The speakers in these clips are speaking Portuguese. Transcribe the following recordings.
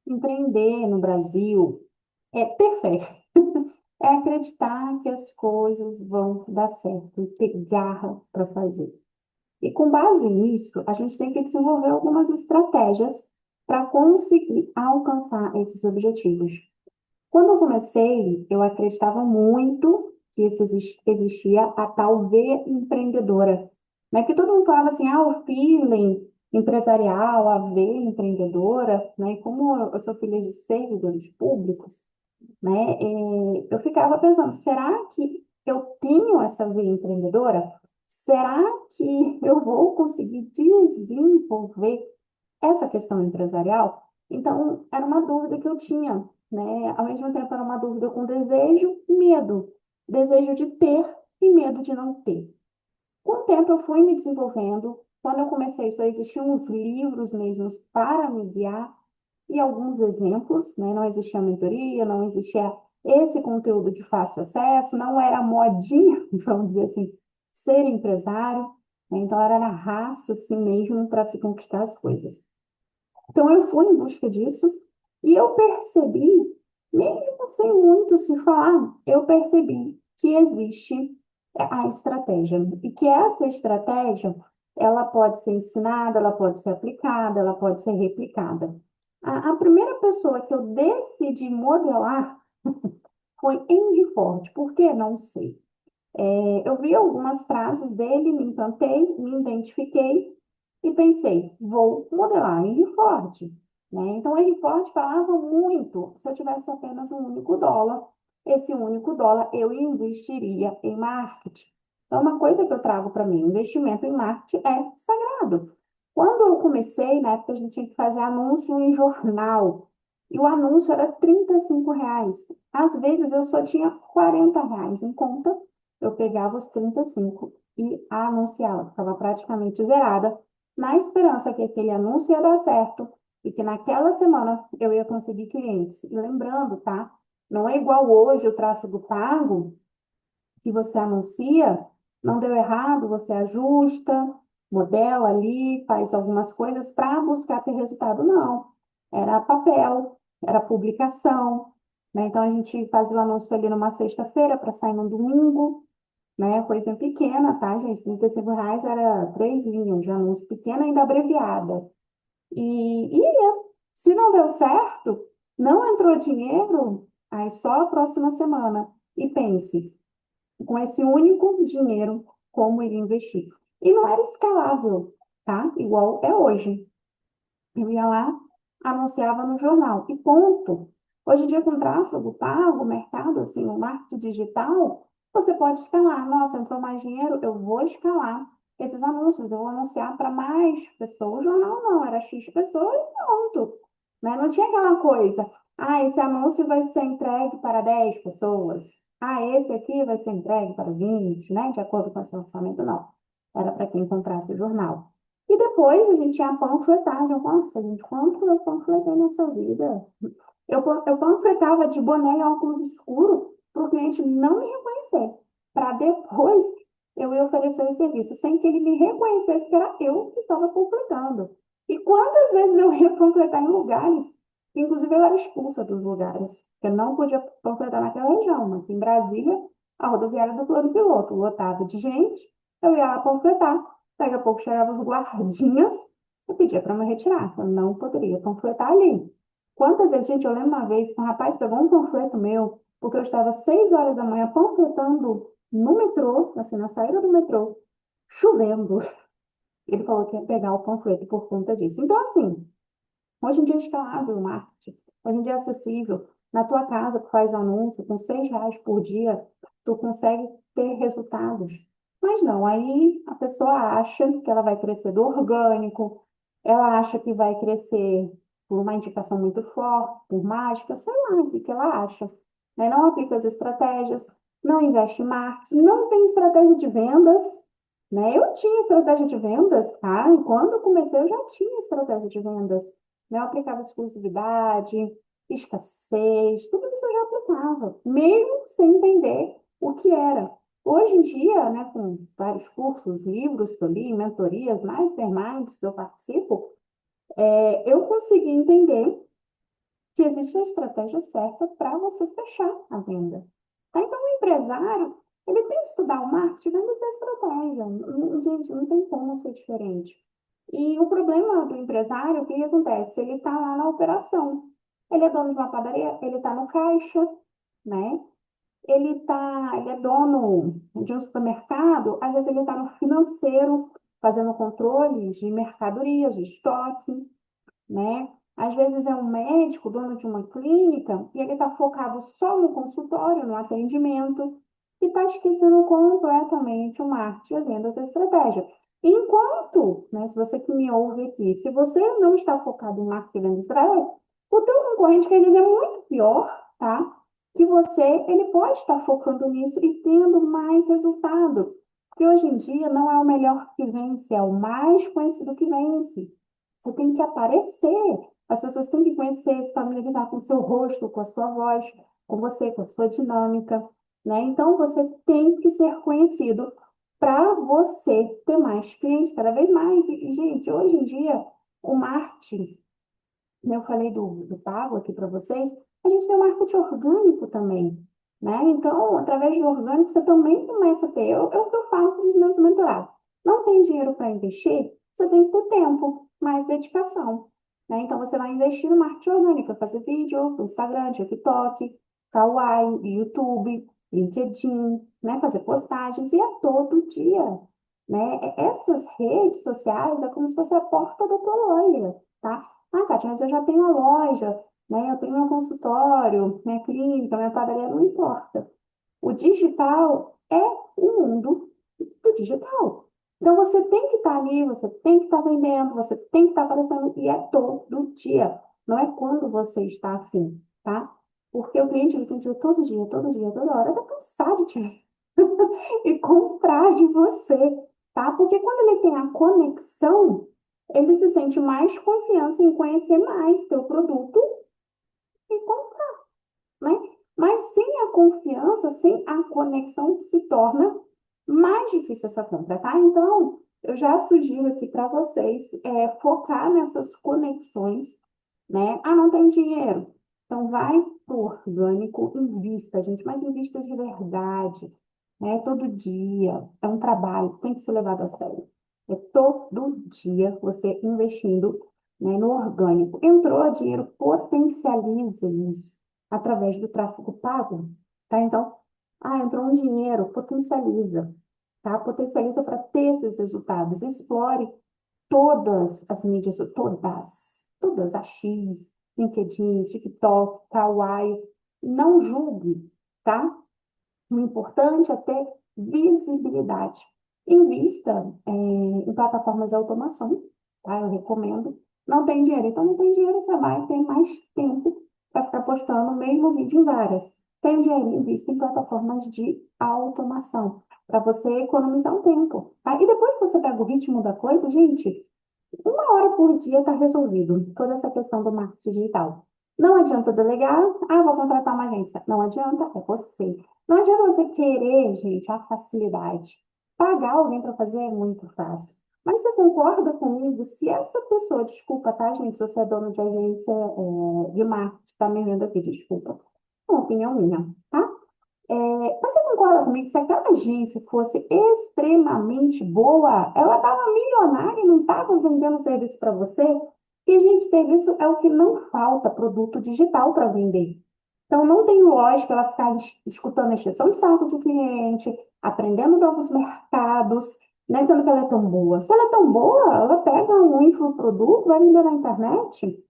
Empreender no Brasil é ter fé, é acreditar que as coisas vão dar certo e ter garra para fazer. E com base nisso, a gente tem que desenvolver algumas estratégias para conseguir alcançar esses objetivos. Quando eu comecei, eu acreditava muito que existia a tal veia empreendedora, né? Que todo mundo falava assim, o feeling empresarial, a veia empreendedora, né? E como eu sou filha de servidores públicos, né? Eu ficava pensando, será que eu tenho essa veia empreendedora? Será que eu vou conseguir desenvolver essa questão empresarial? Então, era uma dúvida que eu tinha, né? Ao mesmo tempo, era uma dúvida com desejo e medo. Desejo de ter e medo de não ter. Com o tempo, eu fui me desenvolvendo. Quando eu comecei, só existiam uns livros mesmo para me guiar e alguns exemplos, né? Não existia mentoria, não existia esse conteúdo de fácil acesso, não era modinha, vamos dizer assim, ser empresário, né? Então era na raça, assim mesmo, para se conquistar as coisas. Então, eu fui em busca disso e eu percebi, mesmo sem muito se falar, eu percebi que existe a estratégia e que essa estratégia ela pode ser ensinada, ela pode ser aplicada, ela pode ser replicada. A primeira pessoa que eu decidi modelar foi Henry Ford. Por que? Não sei. Eu vi algumas frases dele, me encantei, me identifiquei e pensei, vou modelar Henry Ford, né? Então, Henry Ford falava muito, se eu tivesse apenas um único dólar, esse único dólar eu investiria em marketing. Então, uma coisa que eu trago para mim, investimento em marketing é sagrado. Quando eu comecei, na época a gente tinha que fazer anúncio em jornal, e o anúncio era R$ 35. Às vezes eu só tinha R$ 40 em conta, eu pegava os 35 e anunciava, ficava praticamente zerada, na esperança que aquele anúncio ia dar certo e que naquela semana eu ia conseguir clientes. E lembrando, tá? Não é igual hoje o tráfego pago, que você anuncia, não deu errado, você ajusta, modela ali, faz algumas coisas para buscar ter resultado. Não. Era papel, era publicação, né? Então a gente fazia o anúncio ali numa sexta-feira para sair no domingo, né? Coisa pequena, tá, gente? R$ 35 era 3 linhas de anúncio pequena, ainda abreviada. E se não deu certo, não entrou dinheiro, aí só a próxima semana. E pense, com esse único dinheiro, como ele investir. E não era escalável, tá? Igual é hoje. Eu ia lá, anunciava no jornal e ponto. Hoje em dia, com tráfego pago, mercado, assim, o marketing digital, você pode escalar. Nossa, entrou mais dinheiro, eu vou escalar esses anúncios, eu vou anunciar para mais pessoas. O jornal não, era X pessoas e pronto. Né? Não tinha aquela coisa, esse anúncio vai ser entregue para 10 pessoas. Esse aqui vai ser entregue para 20, né? De acordo com o seu orçamento, não. Era para quem comprasse o jornal. E depois a gente tinha a panfletagem. Nossa, gente, quanto eu panfletei nessa vida? Eu panfletava de boné e óculos escuro para o cliente não me reconhecer. Para depois eu ia oferecer o serviço, sem que ele me reconhecesse que era eu que estava panfletando. E quantas vezes eu ia panfletar em lugares, inclusive eu era expulsa dos lugares, porque eu não podia panfletar naquela região, mas em Brasília, a rodoviária do plano piloto, lotada de gente, eu ia lá panfletar. Daqui a pouco chegavam os guardinhas e pedia para me retirar. Eu não poderia panfletar ali. Quantas vezes, gente, eu lembro uma vez que um rapaz pegou um panfleto meu, porque eu estava 6 horas da manhã panfletando no metrô, assim, na saída do metrô, chovendo. Ele falou que ia pegar o panfleto por conta disso. Então, assim, hoje em dia é escalável o marketing. Hoje em dia é acessível. Na tua casa, tu faz um anúncio com R$ 6 por dia, tu consegue ter resultados. Mas não, aí a pessoa acha que ela vai crescer do orgânico, ela acha que vai crescer por uma indicação muito forte, por mágica, sei lá o que que ela acha. Né? Não aplica as estratégias, não investe em marketing, não tem estratégia de vendas. Né? Eu tinha estratégia de vendas, tá? E quando eu comecei, eu já tinha estratégia de vendas, né? Eu aplicava exclusividade, escassez, tudo isso eu já aplicava, mesmo sem entender o que era. Hoje em dia, né, com vários cursos, livros que eu li, mentorias, masterminds que eu participo, eu consegui entender que existe a estratégia certa para você fechar a venda. Tá? Então, o empresário, ele tem que estudar o marketing dentro dessa estratégia. Gente, não tem como ser diferente. E o problema do empresário, o que que acontece? Ele está lá na operação. Ele é dono de uma padaria, ele está no caixa, né? Ele é dono de um supermercado, às vezes ele está no financeiro, fazendo controles de mercadorias, de estoque, né? Às vezes é um médico, dono de uma clínica, e ele está focado só no consultório, no atendimento, e está esquecendo completamente o marketing, a venda, essa estratégia. Enquanto, né, se você que me ouve aqui, se você não está focado em marketing, venda e estratégia, o teu concorrente quer dizer muito pior, tá? Que você, ele pode estar focando nisso e tendo mais resultado. Porque hoje em dia não é o melhor que vence, é o mais conhecido que vence. Você tem que aparecer. As pessoas têm que conhecer, se familiarizar com o seu rosto, com a sua voz, com você, com a sua dinâmica, né? Então, você tem que ser conhecido para você ter mais clientes cada vez mais. Gente, hoje em dia, o marketing, né, eu falei do pago aqui para vocês, a gente tem o marketing orgânico também, né? Então, através do orgânico, você também começa a ter. É o que eu falo para os meus mentorados. Não tem dinheiro para investir? Você tem que ter tempo, mais dedicação, né? Então, você vai investir no marketing orgânico, fazer vídeo no Instagram, TikTok, Kawaii, YouTube, LinkedIn, né? Fazer postagens, e é todo dia, né? Essas redes sociais é como se fosse a porta da tua loja, tá? Ah, Kátia, mas eu já tenho a loja, né? Eu tenho meu consultório, minha clínica, minha padaria, não importa. O digital é o mundo do digital. Então, você tem que estar ali, você tem que estar vendendo, você tem que estar aparecendo, e é todo dia. Não é quando você está afim, tá? Porque o cliente, ele tem que ir todo dia, toda hora, tá cansado de te ver e comprar de você, tá? Porque quando ele tem a conexão, ele se sente mais confiança em conhecer mais teu produto e comprar, né? Mas sem a confiança, sem a conexão, se torna mais difícil essa compra, tá? Então, eu já sugiro aqui para vocês focar nessas conexões, né? Ah, não tem dinheiro. Então, vai pro orgânico, invista, gente, mas invista de verdade, né? Todo dia. É um trabalho, tem que ser levado a sério. É todo dia você investindo, né, no orgânico. Entrou dinheiro, potencializa isso através do tráfego pago, tá? Então, entrou um dinheiro, potencializa, tá? Potencializa para ter esses resultados. Explore todas as mídias, todas, a X, LinkedIn, TikTok, Kawaii. Não julgue, tá? O importante é ter visibilidade. Invista em plataformas de automação, tá? Eu recomendo. Não tem dinheiro, então não tem dinheiro, você vai ter mais tempo para ficar postando o mesmo vídeo em várias. Tem dinheiro, invista em plataformas de automação, para você economizar um tempo, tá? E depois que você pega o ritmo da coisa, gente, 1 hora por dia está resolvido toda essa questão do marketing digital. Não adianta delegar, vou contratar uma agência. Não adianta, é você. Não adianta você querer, gente, a facilidade. Pagar alguém para fazer é muito fácil. Mas você concorda comigo? Se essa pessoa, desculpa, tá, gente? Se você é dono de agência de marketing, está me vendo aqui, desculpa. É uma opinião minha, tá? Mas você concorda comigo que se aquela agência fosse extremamente boa, ela estava milionária e não estava vendendo serviço para você? E, gente, serviço é o que não falta, produto digital para vender. Então, não tem lógica ela ficar escutando a encheção de saco de cliente, aprendendo novos mercados, né, sendo que ela é tão boa. Se ela é tão boa, ela pega um infoproduto, vai vender na internet,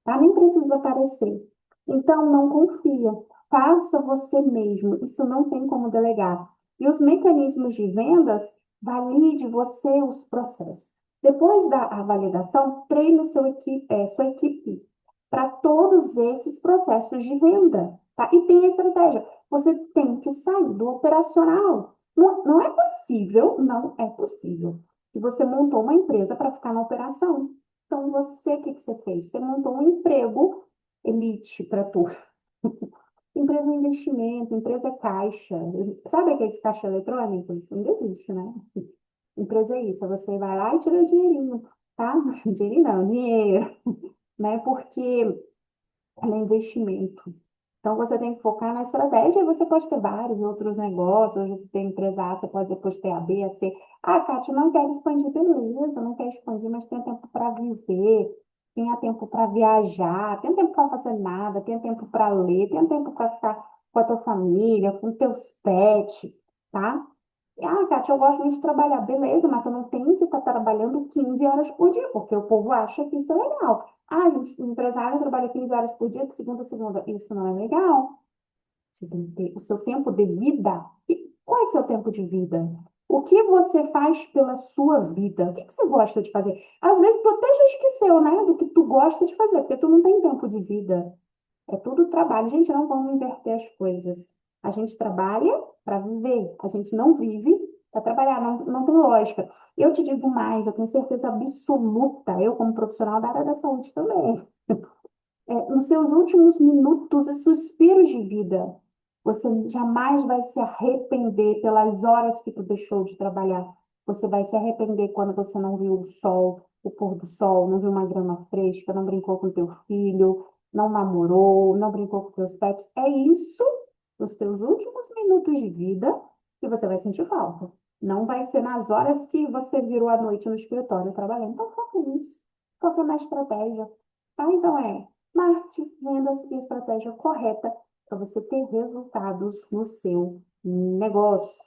tá? Nem precisa aparecer. Então, não confia. Faça você mesmo. Isso não tem como delegar. E os mecanismos de vendas, valide você os processos. Depois da validação, treine sua equipe para todos esses processos de venda, tá? E tem a estratégia. Você tem que sair do operacional. Não é possível, não é possível que você montou uma empresa para ficar na operação. Então, o que que você fez? Você montou um emprego elite para tu. Empresa de investimento, empresa caixa. Sabe aqueles caixa eletrônico? Isso não existe, né? Empresa é isso, você vai lá e tira o dinheirinho, tá? Dinheirinho não, dinheiro, né? Porque no investimento. Então, você tem que focar na estratégia, e você pode ter vários outros negócios, hoje você tem empresa A, você pode depois ter a B, a C. Ah, Kátia, não quero expandir, beleza, não quero expandir, mas tem tempo para viver, tenha tempo para viajar, tem tempo para fazer nada, tem tempo para ler, tem tempo para ficar com a tua família, com teus pets, tá? Ah, Kátia, eu gosto muito de trabalhar. Beleza, mas tu não tem que estar trabalhando 15 horas por dia, porque o povo acha que isso é legal. Ah, gente, o empresário trabalha 15 horas por dia, de segunda a segunda. Isso não é legal. Você tem que ter o seu tempo de vida. E qual é o seu tempo de vida? O que você faz pela sua vida? O que que você gosta de fazer? Às vezes tu até já esqueceu, né, do que tu gosta de fazer, porque tu não tem tempo de vida. É tudo trabalho. Gente, não vamos inverter as coisas. A gente trabalha para viver. A gente não vive para trabalhar. Não, não tem lógica. Eu te digo mais, eu tenho certeza absoluta, eu como profissional da área da saúde também, nos seus últimos minutos e suspiros de vida, você jamais vai se arrepender pelas horas que tu deixou de trabalhar. Você vai se arrepender quando você não viu o sol, o pôr do sol, não viu uma grama fresca, não brincou com teu filho, não namorou, não brincou com teus pets. É isso, nos teus últimos minutos de vida, que você vai sentir falta. Não vai ser nas horas que você virou à noite no escritório trabalhando. Então, foca nisso. Foca na estratégia. Tá? Então, marketing, vendas e estratégia correta para você ter resultados no seu negócio.